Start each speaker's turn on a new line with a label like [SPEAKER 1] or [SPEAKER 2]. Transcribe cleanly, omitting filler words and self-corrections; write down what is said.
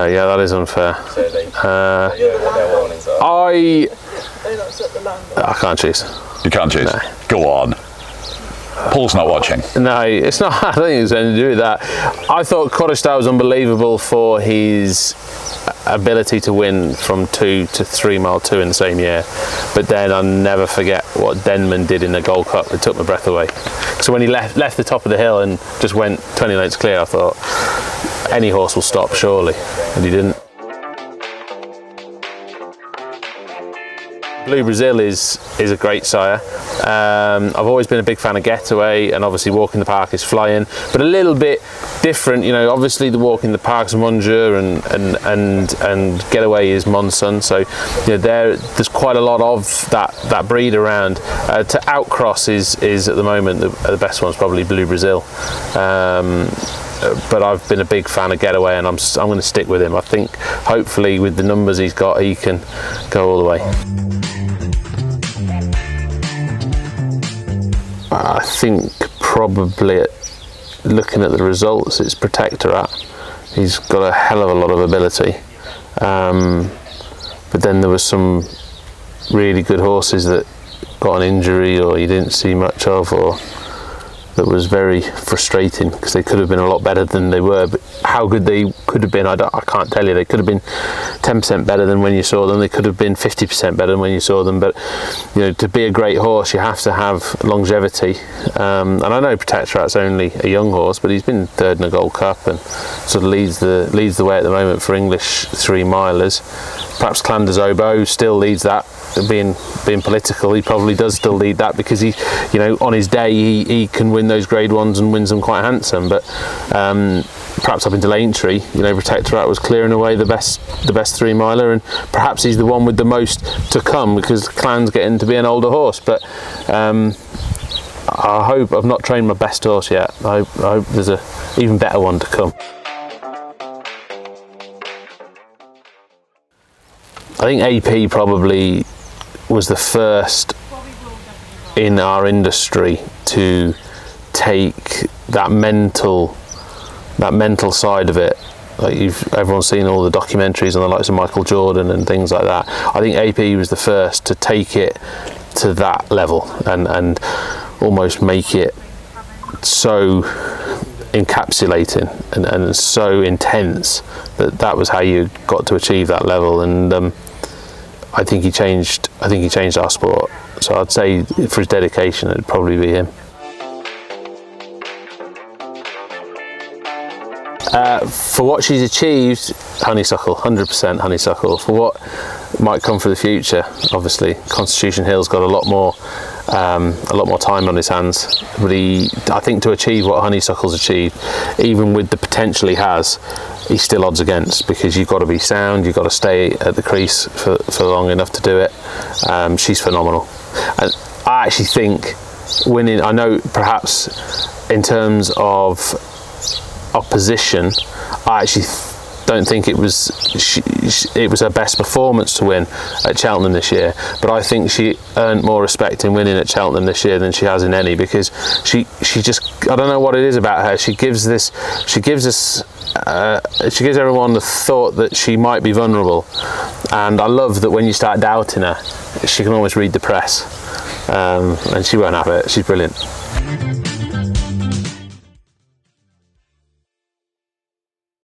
[SPEAKER 1] Okay, yeah, that is unfair.
[SPEAKER 2] So they, their warnings are.
[SPEAKER 1] I
[SPEAKER 3] upset the land.
[SPEAKER 1] I can't choose.
[SPEAKER 4] You can't choose.
[SPEAKER 1] No.
[SPEAKER 4] Go on. Paul's not watching.
[SPEAKER 1] No, it's not. I don't think it's anything to do with that. I thought Coruscant was unbelievable for his ability to win from 2 to 3 mile 2 in the same year. But then I'll never forget what Denman did in the Gold Cup. It took my breath away. So when he left the top of the hill and just went 20 lengths clear, I thought any horse will stop surely, and he didn't. Blue Brazil is a great sire. I've always been a big fan of Getaway, and obviously Walk in the Park is flying, but a little bit different. You know, obviously the Walk in the Park's Monjur and Getaway is Monsun, so you know there's quite a lot of that breed around. To outcross is at the moment the best one's probably Blue Brazil. But I've been a big fan of Getaway, and I'm going to stick with him. I think hopefully with the numbers he's got, he can go all the way. I think probably looking at the results, it's Protectorate. He's got a hell of a lot of ability, but then there were some really good horses that got an injury or you didn't see much of, or that was very frustrating because they could have been a lot better than they were. But how good they could have been, I can't tell you. They could have been 10% better than when you saw them. They could have been 50% better than when you saw them. But you know, to be a great horse, you have to have longevity. And I know Protectorate's only a young horse, but he's been third in the Gold Cup and sort of leads the way at the moment for English 3-milers. Perhaps Clan des Obeaux still leads that. Being political, he probably does still lead that because he, you know, on his day he can win those Grade 1s and wins them quite handsome. But perhaps up into Aintree, you know, Protectorate was clearing away the best 3-miler, and perhaps he's the one with the most to come because Clan's getting to be an older horse. But I hope I've not trained my best horse yet. I hope there's a even better one to come. I think AP probably was the first in our industry to take that mental side of it. Like everyone's seen all the documentaries on the likes of Michael Jordan and things like that. I think AP was the first to take it to that level and almost make it so encapsulating and so intense that was how you got to achieve that level. And I think he changed our sport. So I'd say for his dedication, it'd probably be him. For what she's achieved, Honeysuckle, 100% Honeysuckle. For what might come for the future, obviously Constitution Hill's got a lot more time on his hands. But I think to achieve what Honeysuckle's achieved, even with the potential he has, he's still odds against, because you've got to be sound, you've got to stay at the crease for long enough to do it. She's phenomenal, and I actually think winning, I know perhaps in terms of opposition, I actually don't think it was her best performance to win at Cheltenham this year, but I think she earned more respect in winning at Cheltenham this year than she has in any, because she just, I don't know what it is about her. She gives everyone the thought that she might be vulnerable, and I love that when you start doubting her, she can almost read the press, and she won't have it. She's brilliant.